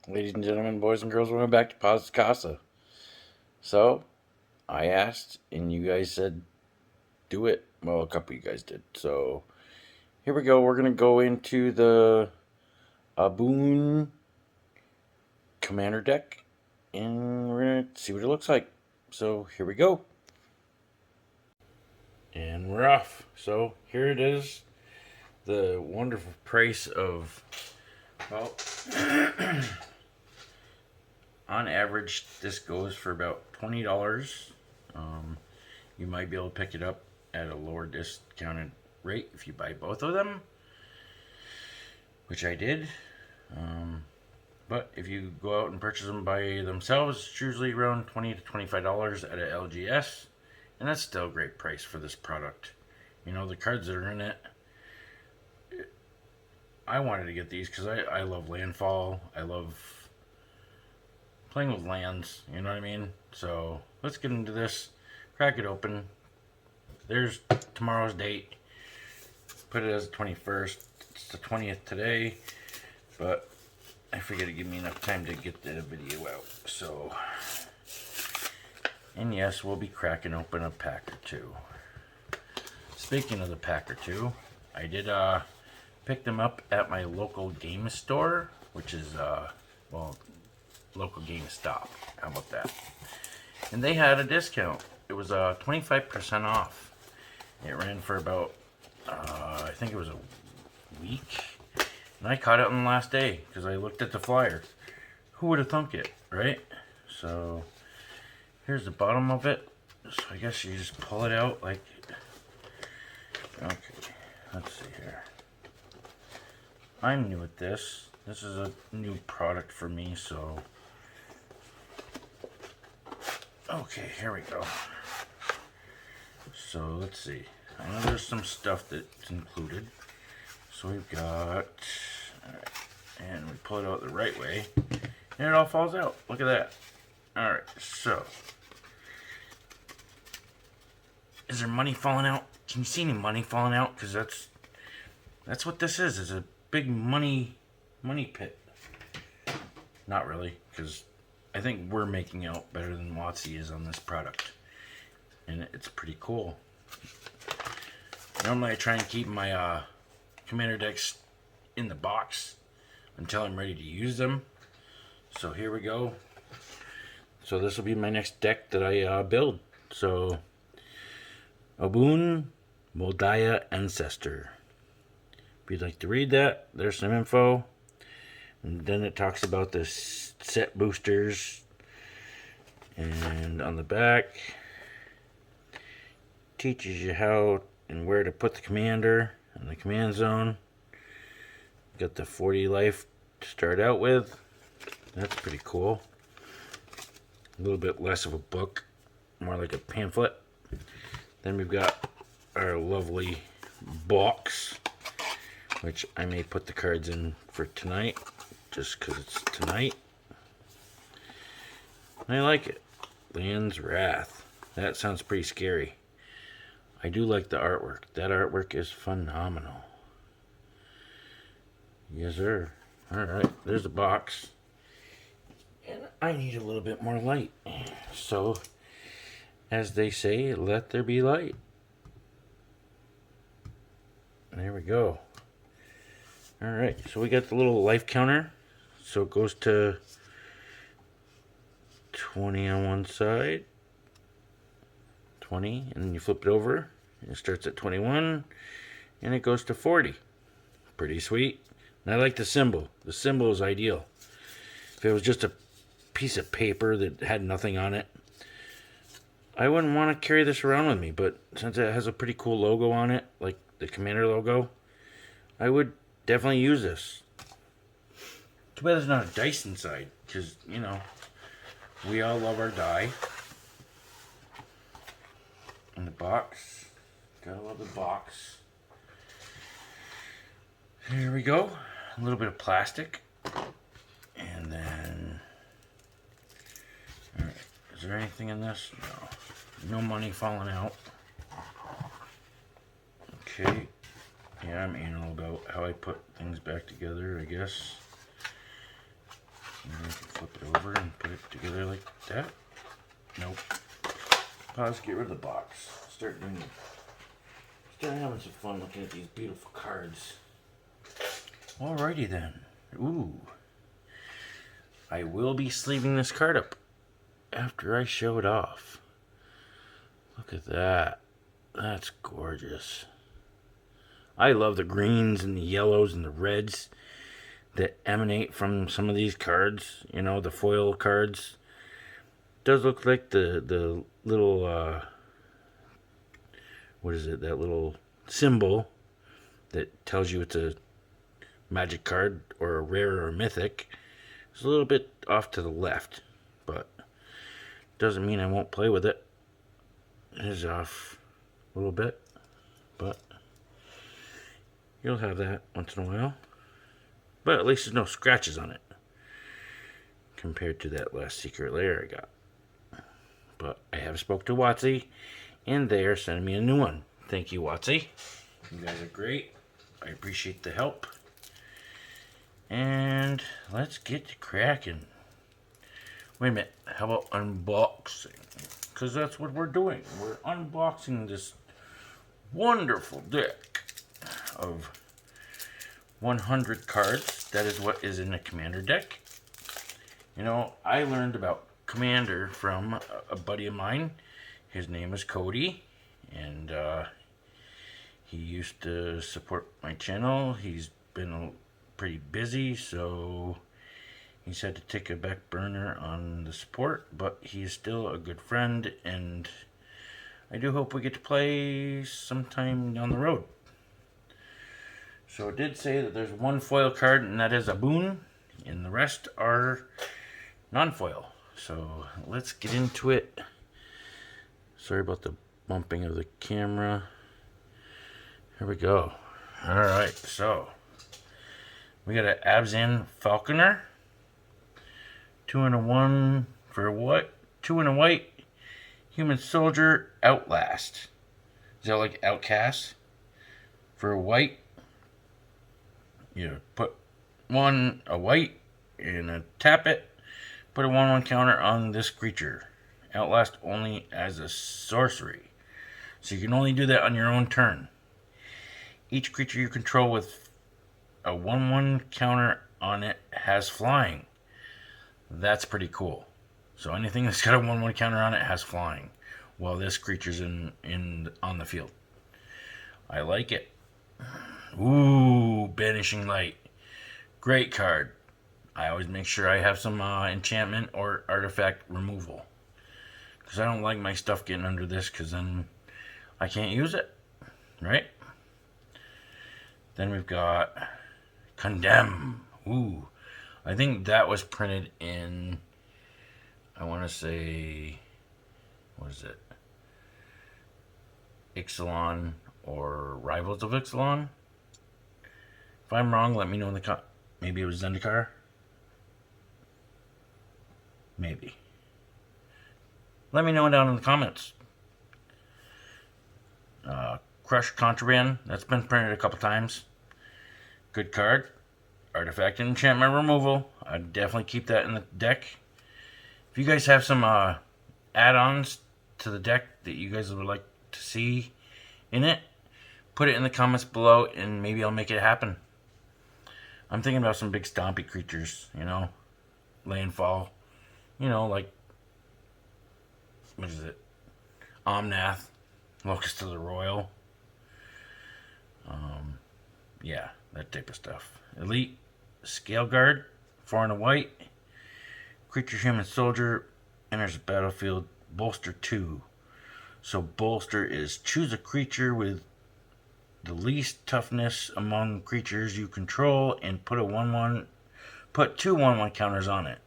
Ladies and gentlemen, boys and girls, welcome back to Pawz Casa. So, I asked, and you guys said, do it. Well, a couple of you guys did. So, here we go. We're going to go into the OBUUN Commander deck, and we're going to see what it looks like. So, here we go. And we're off. So, here it is. The wonderful price of, well... on average, this goes for about $20. You might be able to pick it up at a lower discounted rate if you buy both of them, which I did. But if you go out and purchase them by themselves, it's usually around $20 to $25 at a LGS, and that's still a great price for this product. You know, the cards that are in it, I wanted to get these because I love landfall. I love playing with lands, you know what I mean? So let's get into this, crack it open. There's tomorrow's date. Put it as the 21st. It's the 20th today, but I figured it'd give me enough time to get the video out. So, and yes, we'll be cracking open a pack or two. Speaking of the pack or two, I did pick them up at my local game store, which is well, local GameStop. How about that? And they had a discount. It was 25% off. It ran for about I think it was a week, and I caught it on the last day because I looked at the flyer. Who would have thunk it, right? So here's the bottom of it. So I guess you just pull it out like, okay, let's see here. I'm new at this. This is a new product for me, so okay, here we go. So let's see. I know there's some stuff that's included. So we've got, alright, and we pull it out the right way, and it all falls out. Look at that. Alright, so is there money falling out? Can you see any money falling out? Because that's what this is. It's a big money pit. Not really, because I think we're making out better than WotC is on this product, and it's pretty cool. Normally I try and keep my commander decks in the box until I'm ready to use them. So here we go. So this will be my next deck that I build. So OBUUN Mul Daya Anscestor. If you'd like to read that, there's some info. And then it talks about the set boosters. And on the back, teaches you how and where to put the commander in the command zone. Got the 40 life to start out with. That's pretty cool. A little bit less of a book, more like a pamphlet. Then we've got our lovely box, which I may put the cards in for tonight, just because it's tonight. I like it. Land's Wrath. That sounds pretty scary. I do like the artwork. That artwork is phenomenal. Yes, sir. Alright, there's the box. And I need a little bit more light. So, as they say, let there be light. There we go. Alright, so we got the little life counter. So it goes to 20 on one side, 20, and then you flip it over. It starts at 21, and it goes to 40. Pretty sweet. And I like the symbol. The symbol is ideal. If it was just a piece of paper that had nothing on it, I wouldn't want to carry this around with me, but since it has a pretty cool logo on it, like the Commander logo, I would definitely use this. Too bad there's not a dice inside, because, you know, we all love our die. In the box. Gotta love the box. Here we go. A little bit of plastic. And then... Alright, is there anything in this? No. No money falling out. Okay. Yeah, I'm anal about how I put things back together, I guess. And then you can flip it over and put it together like that. Nope. Pause, get rid of the box. Start having some fun looking at these beautiful cards. Alrighty then. Ooh. I will be sleeving this card up after I show it off. Look at that. That's gorgeous. I love the greens and the yellows and the reds that emanate from some of these cards. You know, the foil cards. It does look like the little, what is it? That little symbol that tells you it's a magic card or a rare or a mythic. It's a little bit off to the left, but doesn't mean I won't play with it. It is off a little bit, but you'll have that once in a while. But at least there's no scratches on it compared to that last secret layer I got. But I have spoke to WotC, and they are sending me a new one. Thank you, WotC. You guys are great. I appreciate the help. And let's get to cracking. Wait a minute. How about unboxing? Because that's what we're doing. We're unboxing this wonderful deck of 100 cards. That is what is in a Commander deck. You know, I learned about Commander from a buddy of mine. His name is Cody. And he used to support my channel. He's been pretty busy, so he's had to take a back burner on the support, but he's still a good friend, and I do hope we get to play sometime down the road. So it did say that there's one foil card, and that is a boon, and the rest are non-foil. So let's get into it. Sorry about the bumping of the camera. Here we go. Alright, so we got an Abzan Falconer. 2 and a 1 for what? 2 and a white. Human Soldier Outlast. Is that like Outcast? For a white, you put a white and tap it. Put a 1/1 counter on this creature. Outlast only as a sorcery. So you can only do that on your own turn. Each creature you control with a 1/1 counter on it has flying. That's pretty cool. So anything that's got a 1/1 counter on it has flying while this creature's on the field. I like it. Ooh, Banishing Light. Great card. I always make sure I have some enchantment or artifact removal. Because I don't like my stuff getting under this, because then I can't use it. Right? Then we've got Condemn. Ooh. I think that was printed in, I want to say, what is it? Ixalan or Rivals of Ixalan. If I'm wrong, let me know in the maybe it was Zendikar. Maybe. Let me know down in the comments. Crushed Contraband. That's been printed a couple times. Good card. Artifact and enchantment removal. I'd definitely keep that in the deck. If you guys have some add-ons to the deck that you guys would like to see in it, put it in the comments below and maybe I'll make it happen. I'm thinking about some big stompy creatures, you know, landfall, you know, like, what is it? Omnath, Locust of the Royal. Yeah, that type of stuff. Elite Scale Guard, 4 and a white. Creature Human Soldier enters the battlefield. Bolster 2. So bolster is choose a creature with the least toughness among creatures you control and put 2 1/1 counters on it.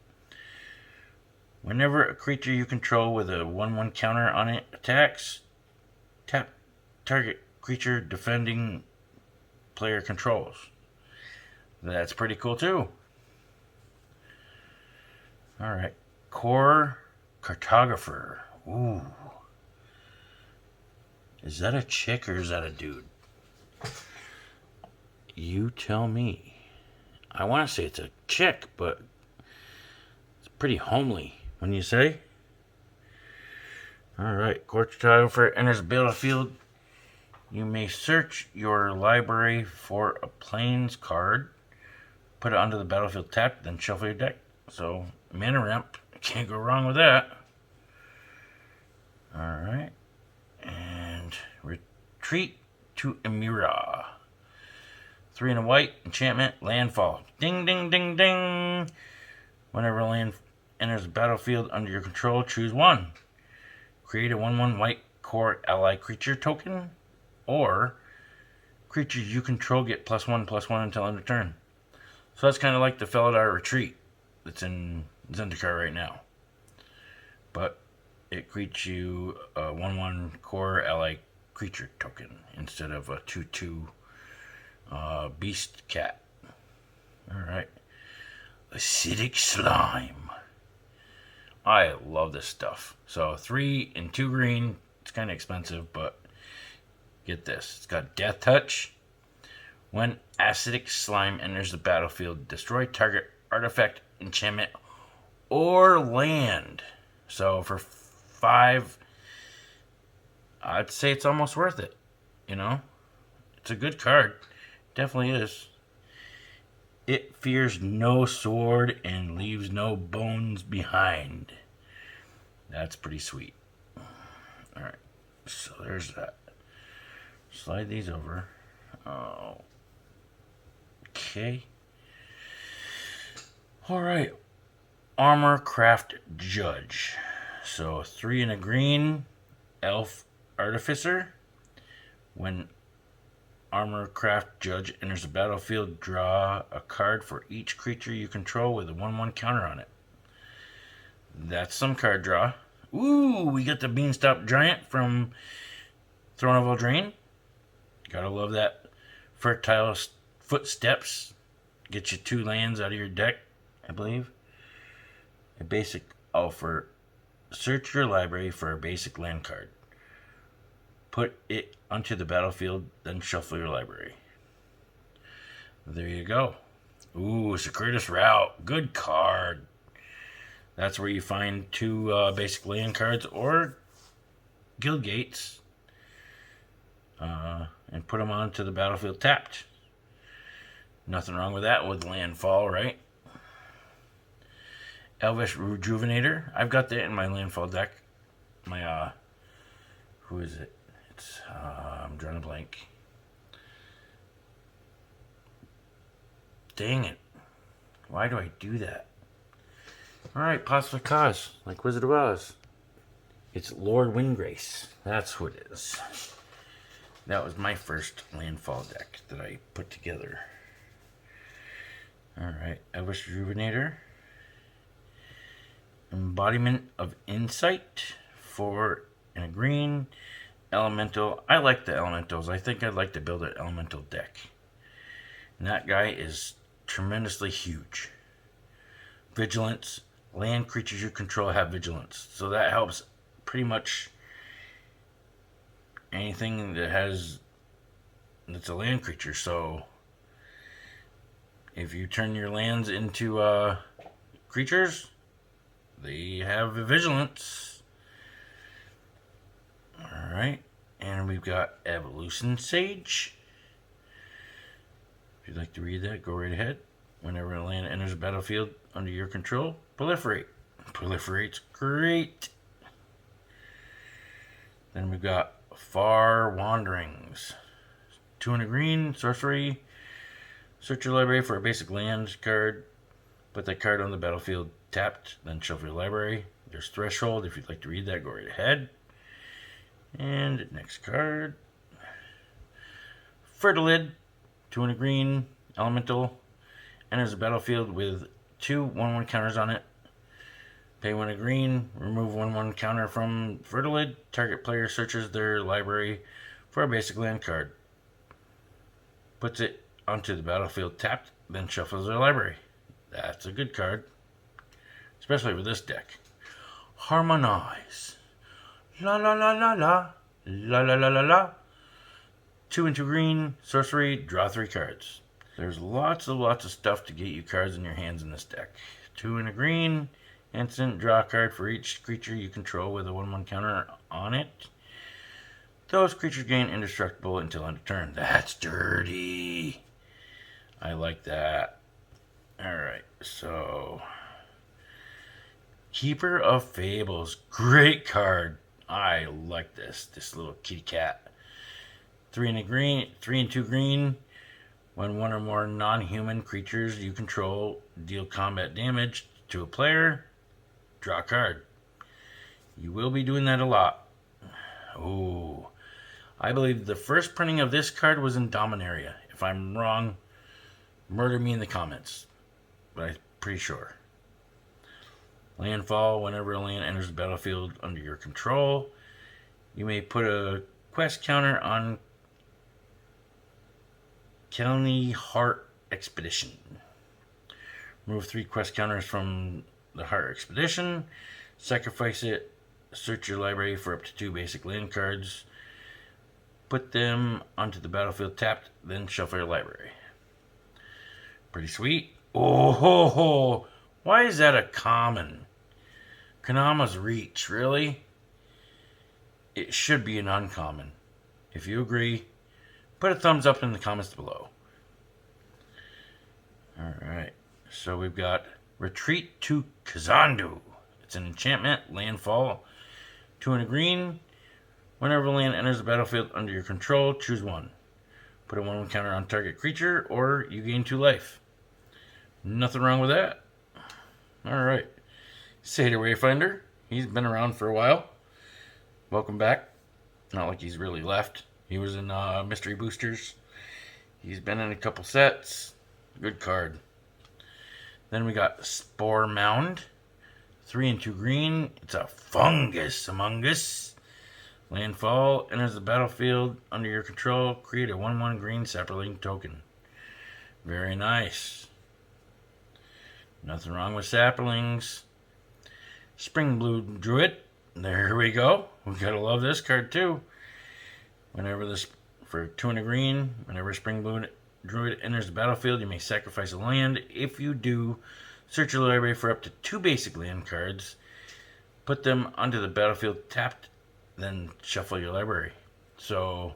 Whenever a creature you control with a 1/1 counter on it attacks, tap target creature defending player controls. That's pretty cool too. Alright. Core Cartographer. Ooh. Is that a chick or is that a dude? You tell me. I want to say it's a chick, but Pretty homely, wouldn't you say? Alright, Quarter enters the battlefield. You may search your library for a plains card, put it onto the battlefield tapped, then shuffle your deck. So, mana ramp, can't go wrong with that. Alright, and retreat to Emira. 3 and a white, enchantment, landfall. Ding, ding, ding, ding. Whenever land enters the battlefield under your control, choose one. Create a 1/1 white core ally creature token, or creatures you control get +1/+1 until end of turn. So that's kind of like the Felidar Retreat that's in Zendikar right now. But it creates you a 1/1 core ally creature token instead of a 2/2 beast cat. Alright. Acidic Slime. I love this stuff. So 3 and 2 green. It's kind of expensive, but get this. It's got Death Touch. When Acidic Slime enters the battlefield, destroy target artifact, enchantment, or land. So for 5, I'd say it's almost worth it. You know? It's a good card. Definitely is. It fears no sword and leaves no bones behind. That's pretty sweet. Alright, so there's that. Slide these over. Okay. Alright. Armor Craft Judge. So 3 and a green. Elf Artificer. When Armor Craft Judge enters the battlefield, draw a card for each creature you control with a 1/1 counter on it. That's some card draw. Ooh, we got the Beanstalk Giant from Throne of Eldraine. Gotta love that. Fertile Footsteps. Get you 2 lands out of your deck, I believe. A basic offer. Search your library for a basic land card. Put it onto the battlefield, then shuffle your library. There you go. Ooh, Circuitous Route. Good card. That's where you find 2 basic land cards or guild gates and put them onto the battlefield tapped. Nothing wrong with that with landfall, right? Elvish Rejuvenator. I've got that in my landfall deck. My, who is it? It's, I'm drawing a blank. Dang it. Why do I do that? Alright, Pacific Cause, like Wizard of Oz. It's Lord Windgrace. That's who it is. That was my first landfall deck that I put together. Alright, Elvish Rejuvenator. Embodiment of Insight. 4 and a green. Elemental. I like the elementals. I think I'd like to build an elemental deck. And that guy is tremendously huge. Vigilance. Land creatures you control have vigilance. So that helps pretty much anything that's a land creature. So if you turn your lands into creatures, they have vigilance. Alright, and we've got Evolution Sage. If you'd like to read that, go right ahead. Whenever a land enters a battlefield under your control, proliferate. Proliferate's great. Then we've got Far Wanderings. 2 and a green, sorcery. Search your library for a basic land card. Put that card on the battlefield tapped, then shuffle your library. There's Threshold. If you'd like to read that, go right ahead. And next card. Fertilid. 2 and a green, elemental. Enters the battlefield with 2 1/1 counters on it. Pay 1 a green, remove 1/1 counter from Fertilid. Target player searches their library for a basic land card. Puts it onto the battlefield tapped, then shuffles their library. That's a good card. Especially with this deck. Harmonize. La la la la la. La la la la la. 2 and 2 green, sorcery, draw 3 cards. There's lots of stuff to get you cards in your hands in this deck. 2 and a green, Instant, draw a card for each creature you control with a 1/1 counter on it. Those creatures gain indestructible until end of turn. That's dirty. I like that. Alright, so Keeper of Fables. Great card. I like this little kitty cat. 3 and 2 green. When one or more non-human creatures you control deal combat damage to a player, draw a card. You will be doing that a lot. Ooh. I believe the first printing of this card was in Dominaria. If I'm wrong, murder me in the comments. But I'm pretty sure. Landfall. Whenever a land enters the battlefield under your control, you may put a quest counter on Kelny Heart Expedition. Remove 3 quest counters from the Heart Expedition. Sacrifice it. Search your library for up to 2 basic land cards. Put them onto the battlefield tapped, then shuffle your library. Pretty sweet. Oh ho ho! Why is that a common? Kanama's Reach, really? It should be an uncommon. If you agree, put a thumbs up in the comments below. Alright, so we've got Retreat to Kazando. It's an enchantment, landfall, 2 and a green. Whenever land enters the battlefield under your control, choose 1. Put a 1/1 counter on target creature, or you gain 2 life. Nothing wrong with that. Alright. Satyr Wayfinder. He's been around for a while. Welcome back. Not like he's really left. He was in Mystery Boosters. He's been in a couple sets. Good card. Then we got Spore Mound. 3 and 2 green. It's a fungus among us. Landfall. Enters the battlefield under your control. Create a 1/1 green sapling token. Very nice. Nothing wrong with saplings. Spring Blue Druid. There we go. We gotta love this card too. Whenever this, for 2 and a green, whenever Spring Blue Druid enters the battlefield, you may sacrifice a land. If you do, search your library for up to 2 basic land cards. Put them onto the battlefield tapped, then shuffle your library. So,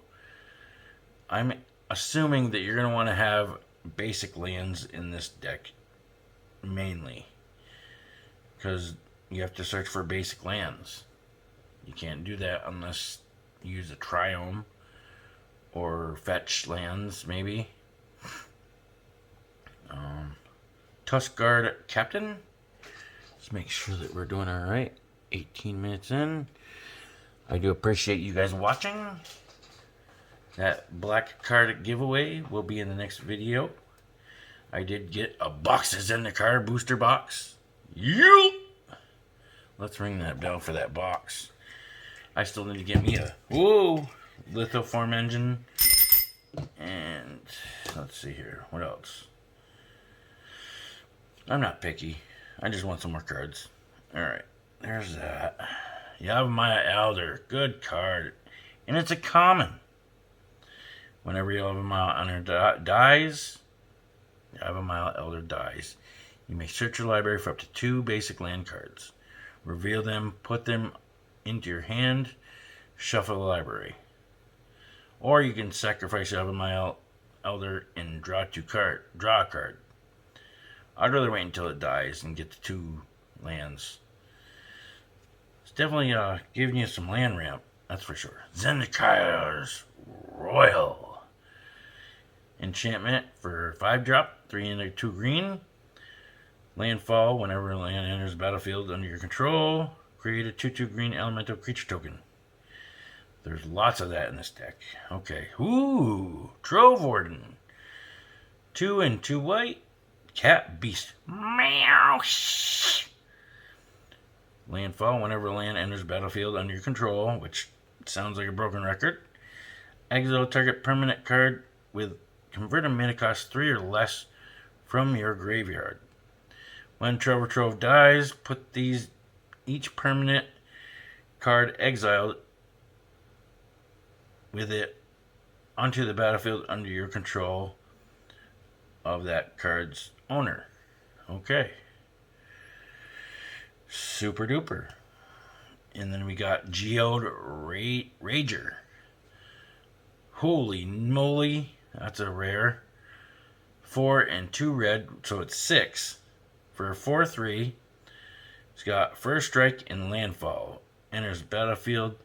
I'm assuming that you're going to want to have basic lands in this deck, mainly. Because you have to search for basic lands. You can't do that unless you use a Triome or fetch lands, maybe. Tuskguard Captain. Let's make sure that we're doing all right. 18 minutes in. I do appreciate you guys watching. That black card giveaway will be in the next video. I did get a Boxes in the Car booster box. Yup! Let's ring that bell for that box. I still need to get me a lithoform engine. And let's see here. What else? I'm not picky. I just want some more cards. Alright. There's that. Yavimaya Elder. Good card. And it's a common. Whenever Yavimaya Elder dies, Yavimaya Elder dies, you may search your library for up to 2 basic land cards. Reveal them, put them into your hand, shuffle the library. Or you can sacrifice Yavimaya Elder and draw a card. I'd rather wait until it dies and get the 2 lands. It's definitely giving you some land ramp, that's for sure. Zendikaya's Royal. Enchantment for 5-drop, 3 and 2 green. Landfall, whenever land enters the battlefield under your control, create a 2/2 green elemental creature token. There's lots of that in this deck. Okay. Ooh, Trove Warden. 2 and 2 white. Cat Beast. Meow. Landfall, whenever land enters the battlefield under your control, which sounds like a broken record. Exile target permanent card with converted mana cost 3 or less from your graveyard. When Trove dies, put each permanent card exiled with it onto the battlefield under your control of that card's owner. Okay. Super duper. And then we got Geode Rager. Holy moly, that's a rare. 4 and 2 red, so it's 6. For a 4/3, it's got first strike and landfall. Enters battlefield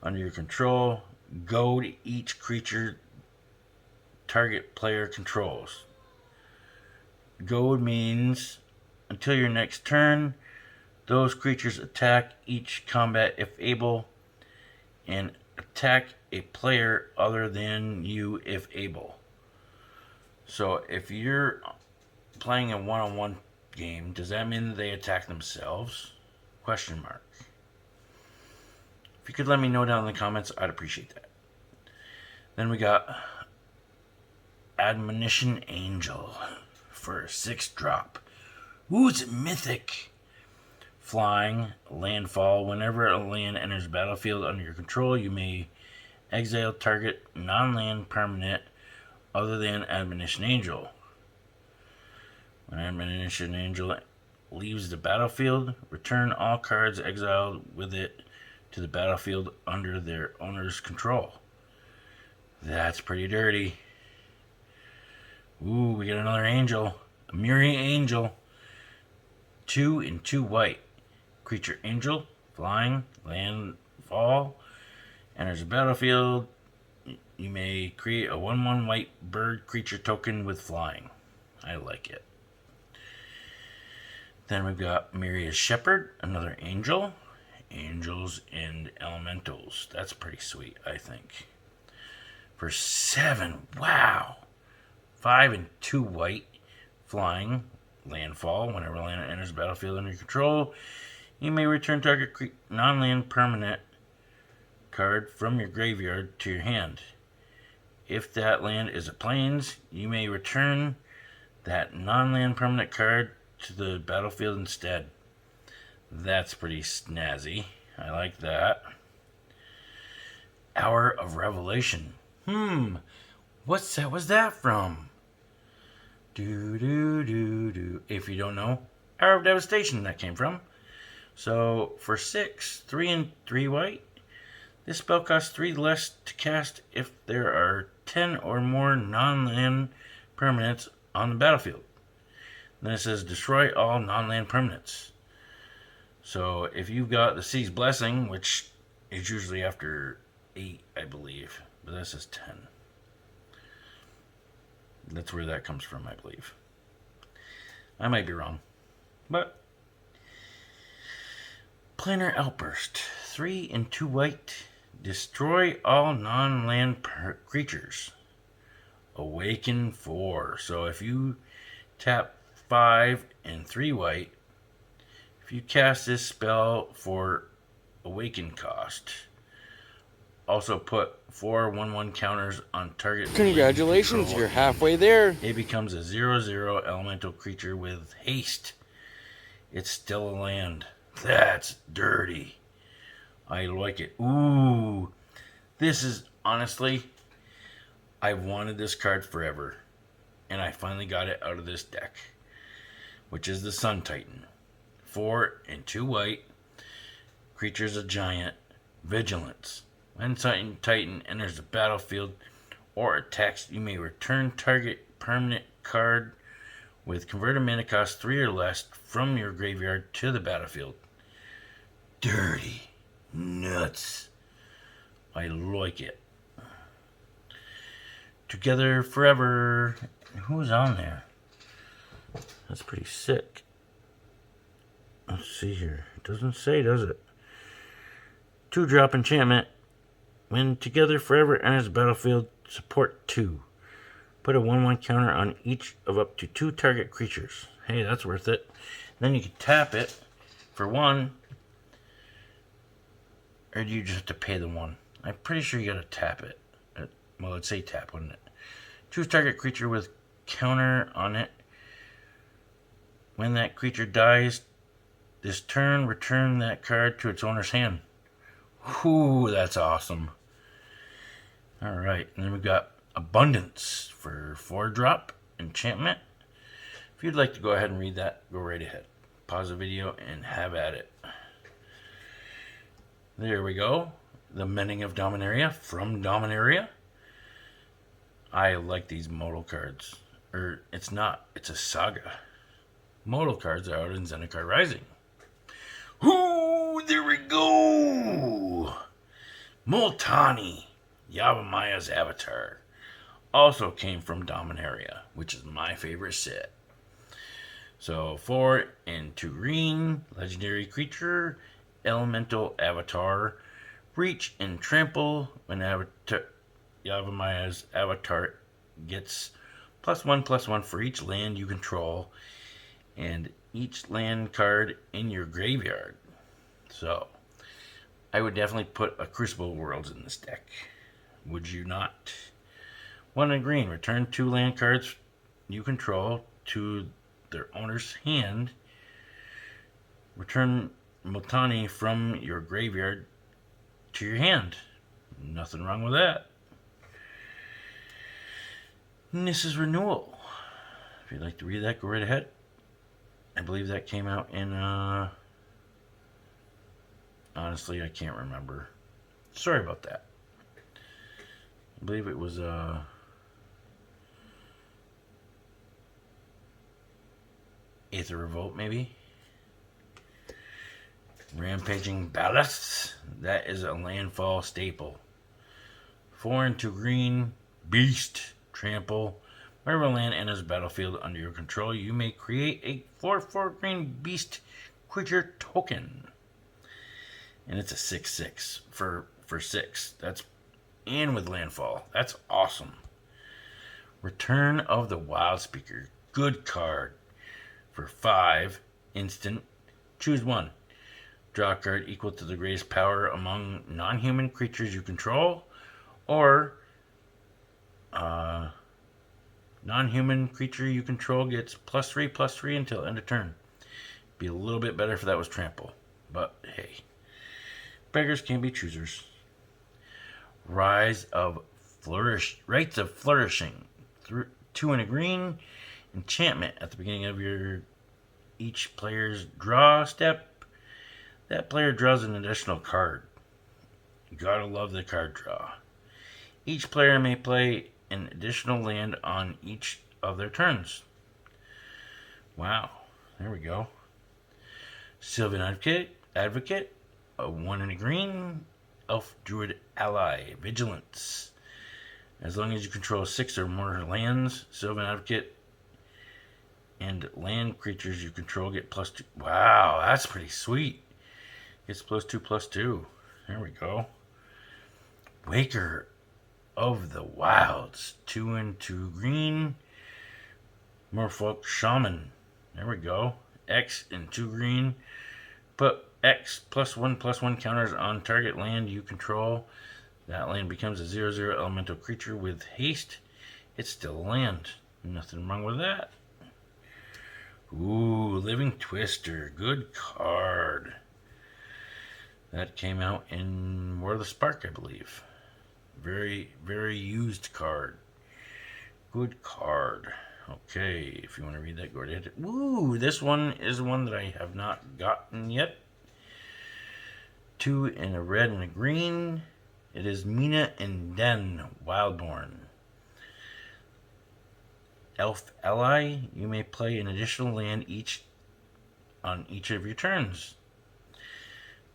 under your control. Goad each creature target player controls. Goad means until your next turn, those creatures attack each combat if able, and attack a player other than you if able. So if you're playing a one-on-one game, does that mean that they attack themselves? Question mark. If you could let me know down in the comments, I'd appreciate that. Then we got Admonition Angel for a 6-drop. Ooh, it's mythic. Flying, landfall. Whenever a land enters battlefield under your control, you may exile target non-land permanent other than Admonition Angel. When Admonition Angel leaves the battlefield, return all cards exiled with it to the battlefield under their owner's control. That's pretty dirty. Ooh, we got another angel. A Murray Angel. 2 and 2 white. Creature angel, flying, landfall, enters the battlefield. You may create a 1/1 white bird creature token with flying. I like it. Then we've got Myria's Shepherd, another angel. Angels and elementals. That's pretty sweet, I think. For 7, wow. 5 and 2 white, flying, landfall. Whenever land enters the battlefield under your control, you may return target non-land permanent card from your graveyard to your hand. If that land is a plains, you may return that non-land permanent card to the battlefield instead. That's pretty snazzy. I like that. Hour of Revelation. What set was that from? If you don't know, Hour of Devastation that came from. So for 6, 3 and 3 white, this spell costs 3 less to cast if there are 10 or more non-land permanents on the battlefield. Then it says destroy all non-land permanents. So if you've got the Sea's Blessing, which is usually after 8, I believe, but this is 10. That's where that comes from, I believe. I might be wrong, but Planar Outburst, 3 and 2 white, destroy all non-land creatures. Awaken 4. So if you tap 5 and 3 white, if you cast this spell for Awaken cost, also put 4 1/1 counters on target. Congratulations, you're halfway there. It becomes a 0/0 elemental creature with haste. It's still a land. That's dirty. I like it. Ooh. This is, honestly, I've wanted this card forever. And I finally got it out of this deck. Which is the Sun Titan. 4 and 2 white. Creature's a giant. Vigilance. When Titan enters the battlefield or attacks, you may return target permanent card with converted mana cost 3 or less from your graveyard to the battlefield. Dirty. Nuts. I like it. Together Forever. Who's on there? That's pretty sick. Let's see here. It doesn't say, does it? 2-drop enchantment. When Together Forever enters the battlefield, support 2. Put a 1/1 counter on each of up to 2 target creatures. Hey, that's worth it. Then you can tap it for 1. Or do you just have to pay the 1? I'm pretty sure you gotta tap it. Well, it'd say tap, wouldn't it? Choose target creature with counter on it. When that creature dies this turn, return that card to its owner's hand. Ooh, that's awesome. Alright, and then we've got Abundance for 4-drop enchantment. If you'd like to go ahead and read that, go right ahead. pause the video and have at it. There we go. The Mending of Dominaria from Dominaria. I like these modal cards. Or, it's not. It's a saga. Modal cards are out in Zendikar Rising. Ooh, there we go! Multani, Yavamaya's avatar. Also came from Dominaria, which is my favorite set. So 4 and 2 green, legendary creature, elemental avatar, reach and trample. When Yavamaya's avatar gets +1/+1 for each land you control and each land card in your graveyard. So I would definitely put a Crucible Worlds in this deck. Would you not? 1 and green, return 2 land cards you control to their owner's hand. Return Multani from your graveyard to your hand. Nothing wrong with that. And this is Renewal. If you'd like to read that, go right ahead. I believe that came out in, honestly, I can't remember. Sorry about that. I believe it was, Aether Revolt, maybe? Rampaging Ballasts. That is a landfall staple. 4 and 2 green. Beast. Trample. Whenever land enters battlefield under your control, you may create a 4/4 green beast creature token. And it's a 6/6 for 6. That's and with landfall. That's awesome. Return of the Wild Speaker. Good card. For 5, instant, choose 1. Draw a card equal to the greatest power among non-human creatures you control, or non-human creature you control gets +3/+3 until end of turn. Be a little bit better if that was trample, but hey, beggars can't be choosers. Rites of Flourishing. 2 and a green. Enchantment. At the beginning of each player's draw step, that player draws an additional card. You gotta love the card draw. Each player may play an additional land on each of their turns. Wow, there we go. Sylvan Advocate, a 1 and a green, Elf Druid Ally, Vigilance. As long as you control 6 or more lands, Sylvan Advocate and land creatures you control get +2. Wow, that's pretty sweet. Gets +2/+2. There we go. Waker of the Wilds. 2 and 2 green. Merfolk Shaman. There we go. X and 2 green. Put X +1/+1 counters on target land you control. That land becomes a 0/0 elemental creature with haste. It's still a land. Nothing wrong with that. Ooh, Living Twister. Good card. That came out in War of the Spark, I believe. Very, very used card. Good card. Okay, if you want to read that, go ahead. Ooh, this one is one that I have not gotten yet. 2 in a red and a green. It is Mina and Den, Wildborn. Elf Ally, you may play an additional land on each of your turns.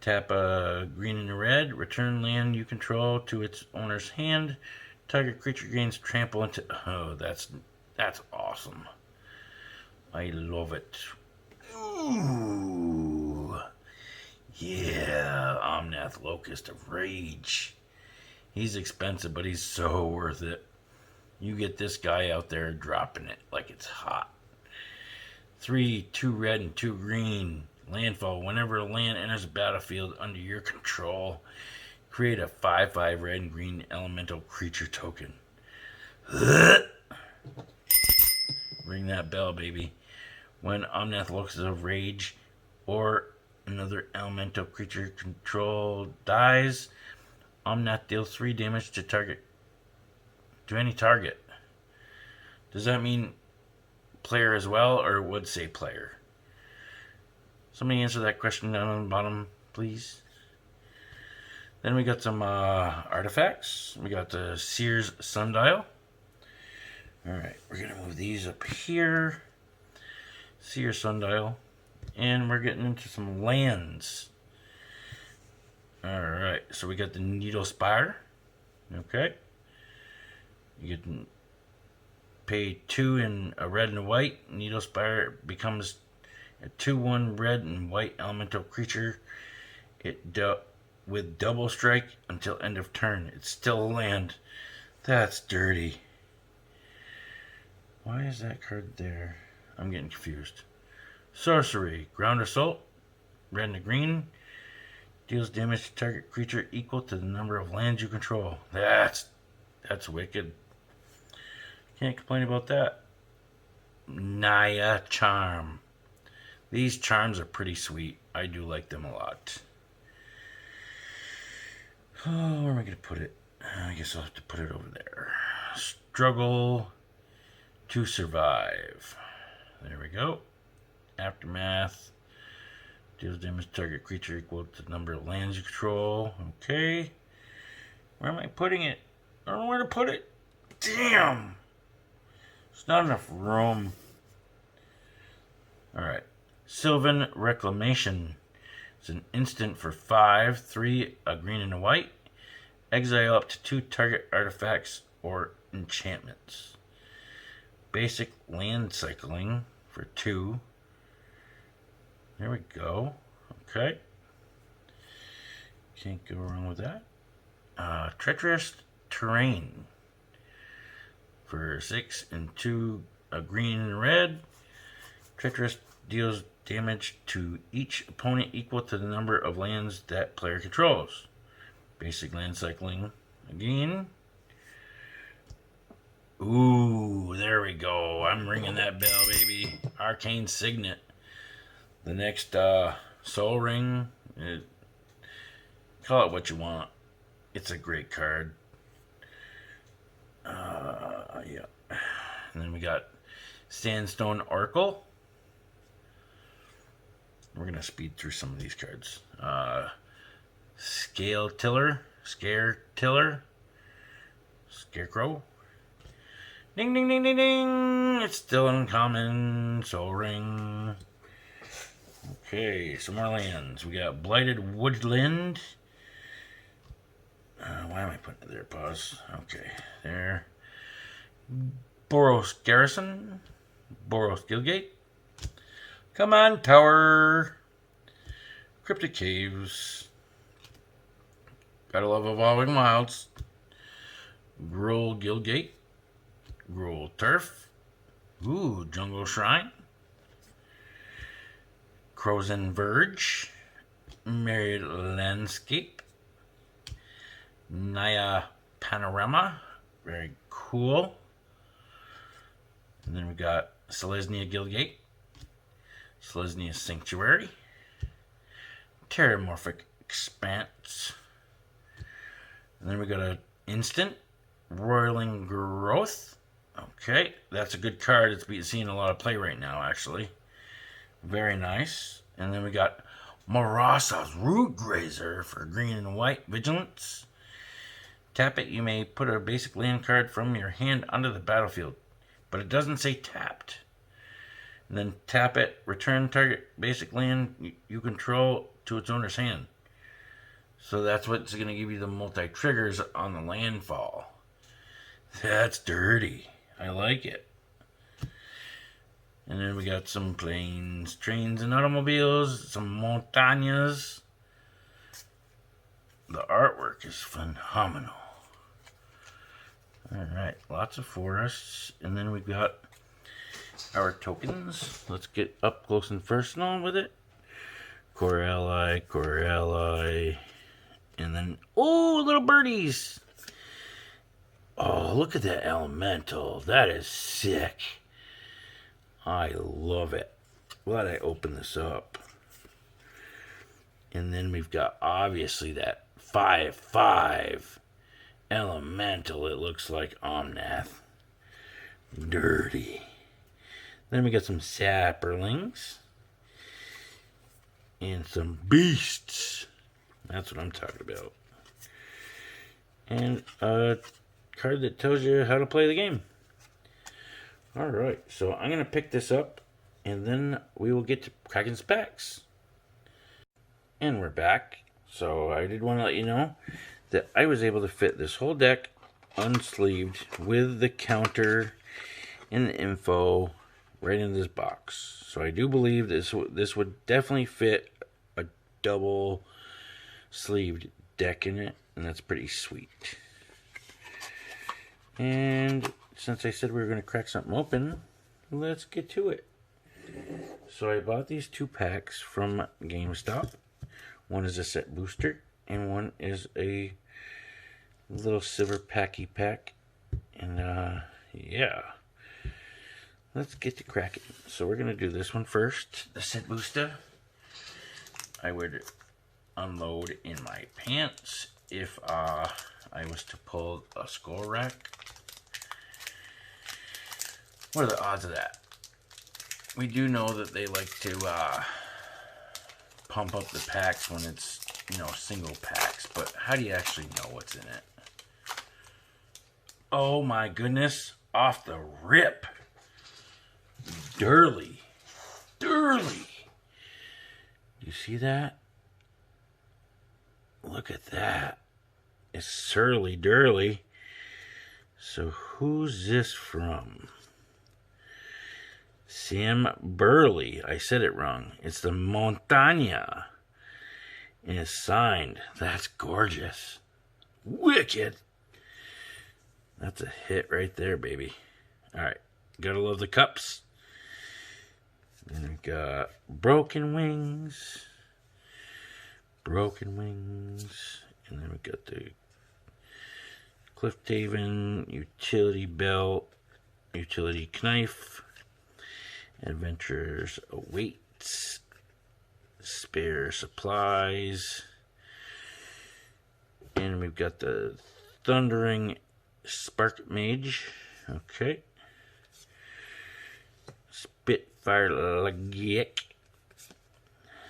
Tap a green and a red, return land you control to its owner's hand. Target creature gains trample into... Oh, that's awesome. I love it. Ooh. Yeah, Omnath Locust of Rage. He's expensive, but he's so worth it. You get this guy out there dropping it like it's hot. 3, 2 red and 2 green. Landfall. Whenever a land enters a battlefield under your control, create a 5/5 red and green elemental creature token. Ring that bell, baby. When Omnath Locust of Rage or another elemental creature control dies, Omnath deals 3 damage to any target. Does that mean player as well, or it would say player? Somebody answer that question down on the bottom, please. Then we got some artifacts. We got the Seer's Sundial. Alright, we're going to move these up here. Seer's Sundial. And we're getting into some lands. Alright, so we got the Needle Spire. Okay. You can pay 2 in a red and a white. Needle Spire becomes a 2/1 red and white elemental creature. With double strike until end of turn. It's still a land. That's dirty. Why is that card there? I'm getting confused. Sorcery. Ground Assault. Red and a green. Deals damage to target creature equal to the number of lands you control. That's wicked. Can't complain about that. NAYA Charm. These charms are pretty sweet. I do like them a lot. Oh, where am I going to put it? I guess I'll have to put it over there. Struggle to Survive. There we go. Aftermath. Deals damage to target creature equal to the number of lands you control. Okay. Where am I putting it? I don't know where to put it. Damn! There's not enough room. Alright. Sylvan Reclamation. It's an instant for 5, 3, a green and a white. Exile up to 2 target artifacts or enchantments. Basic land cycling for 2. There we go. Okay. Can't go wrong with that. Treacherous Terrain for 6 and 2, a green and red. Treacherous deals damage to each opponent equal to the number of lands that player controls. Basic land cycling again. Ooh, there we go. I'm ringing that bell, baby. Arcane Signet. The next Soul Ring. Call it what you want. It's a great card. Yeah. And then we got Sandstone Oracle. We're going to speed through some of these cards. Scare Tiller. Scarecrow. Ding, ding, ding, ding, ding. It's still uncommon. Soul Ring. Okay, some more lands. We got Blighted Woodland. Why am I putting it there? Pause. Okay, there. Boros Garrison. Boros Guildgate. Command Tower. Cryptic Caves. Gotta love Evolving Wilds. Gruul Guildgate. Gruul Turf. Ooh, Jungle Shrine. Crozen Verge. Married Landscape. NAYA Panorama. Very cool. And then we got Selesnya Guildgate. Selesnya Sanctuary. Terramorphic Expanse. And then we got an instant. Roiling Growth. Okay, that's a good card. It's being seen a lot of play right now, actually. Very nice. And then we got Marasa's Root Grazer for green and white vigilance. Tap it. You may put a basic land card from your hand onto the battlefield, but it doesn't say tapped. And then tap it. Return target basic land you control to its owner's hand. So that's what's going to give you the multi-triggers on the landfall. That's dirty. I like it. And then we got some planes, trains, and automobiles. Some montañas. The artwork is phenomenal. Alright, lots of forests. And then we've got our tokens. Let's get up close and personal with it. Core ally. And then, oh, little birdies. Oh, look at that elemental. That is sick. I love it. Glad I opened this up. And then we've got, obviously, that 5/5 elemental. It looks like Omnath. Dirty. Then we got some Sapperlings. And some beasts. That's what I'm talking about. And a card that tells you how to play the game. Alright, so I'm going to pick this up, and then we will get to cracking packs. And we're back. So I did want to let you know that I was able to fit this whole deck unsleeved with the counter and the info right in this box. So I do believe this would definitely fit a double sleeved deck in it, and that's pretty sweet. And since I said we were going to crack something open, let's get to it. So I bought these 2 packs from GameStop. One is a set booster, and one is a little silver packy pack. And yeah, let's get to cracking. So we're going to do this one first, the set booster. I would unload in my pants if I was to pull a skull rack. What are the odds of that? We do know that they like to pump up the packs when it's, you know, single packs, but how do you actually know what's in it? Oh my goodness, off the rip. Durly. You see that? Look at that. It's Surly Durly. So who's this from? Sam Burley. I said it wrong. It's the Montaña. And it's signed. That's gorgeous. Wicked. That's a hit right there, baby. Alright. Gotta love the cups. Then we got Broken Wings. And then we got the Cliffhaven, Utility Belt, Utility Knife, Adventures Awaits, Spare Supplies, and we've got the Thundering Spark Mage, okay, Spitfire Lagiek,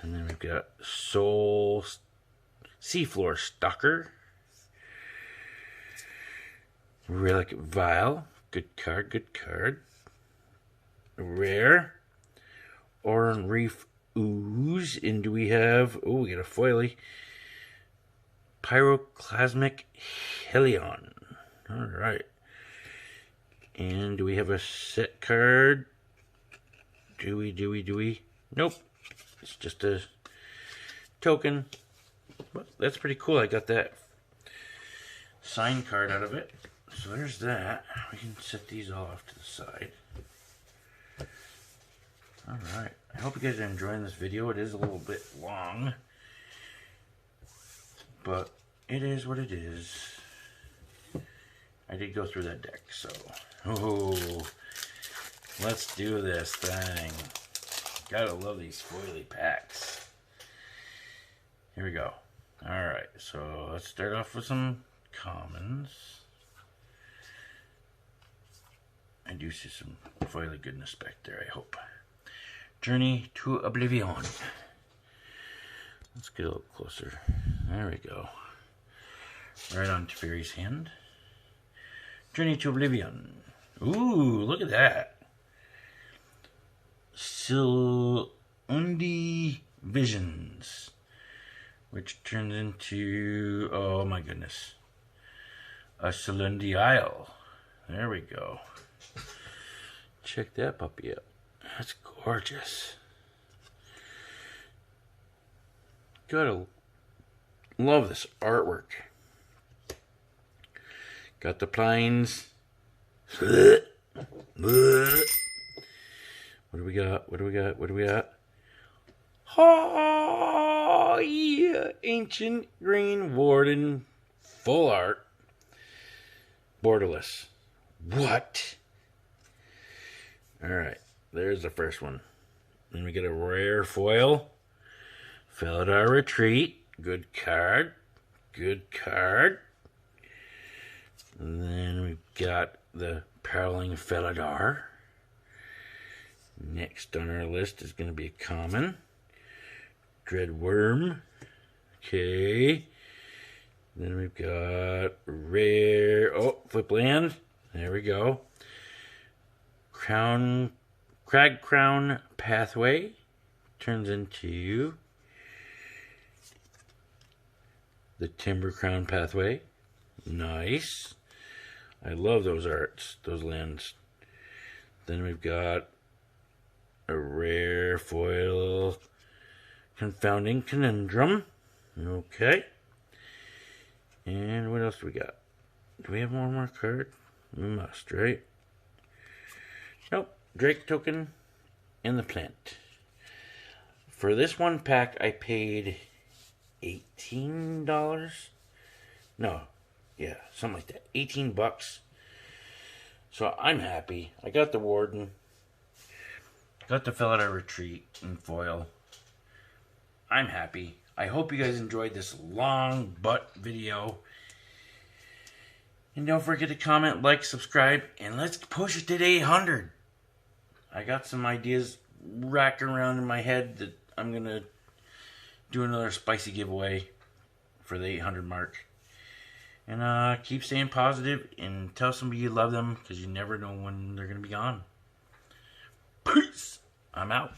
and then we've got Soul Seafloor Stalker, Relic Vial, good card. Rare. Oran Reef Ooze. And do we have... oh, we got a foily. Pyroclasmic Helion. Alright. And do we have a set card? Do we? Nope. It's just a token. But that's pretty cool. I got that signed card out of it. So there's that. We can set these all off to the side. Alright. I hope you guys are enjoying this video. It is a little bit long. But it is what it is. I did go through that deck, so... oh, let's do this thing. Gotta love these foily packs. Here we go. Alright, so let's start off with some commons. I do see some foily goodness back there, I hope. Journey to Oblivion. Let's get a little closer. There we go. Right on Teferi's hand. Journey to Oblivion. Ooh, look at that. Silundi Visions. Which turns into, oh my goodness, a Silundi Isle. There we go. Check that puppy out. That's gorgeous. Gotta love this artwork. Got the plains. What do we got? Oh, yeah. Ancient Green Warden. Full art. Borderless. What? Alright. There's the first one. Then we get a rare foil. Felidar Retreat. Good card. And then we've got the Prowling Felidar. Next on our list is going to be a common. Dreadworm. Okay. Then we've got rare. Oh, flip land. There we go. Crag Crown Pathway turns into the Timber Crown Pathway. Nice. I love those arts, those lands. Then we've got a rare foil Confounding Conundrum. Okay. And what else do we got? Do we have one more card? We must, right? Nope. Drake token and the plant. For this one pack, I paid $18. No. Yeah, something like that. 18 bucks. So I'm happy. I got the Warden. Got the Felidar Retreat in foil. I'm happy. I hope you guys enjoyed this long butt video. And don't forget to comment, like, subscribe, and let's push it to 800. I got some ideas racking around in my head that I'm going to do another spicy giveaway for the 800 mark. And keep staying positive and tell somebody you love them because you never know when they're going to be gone. Peace. I'm out.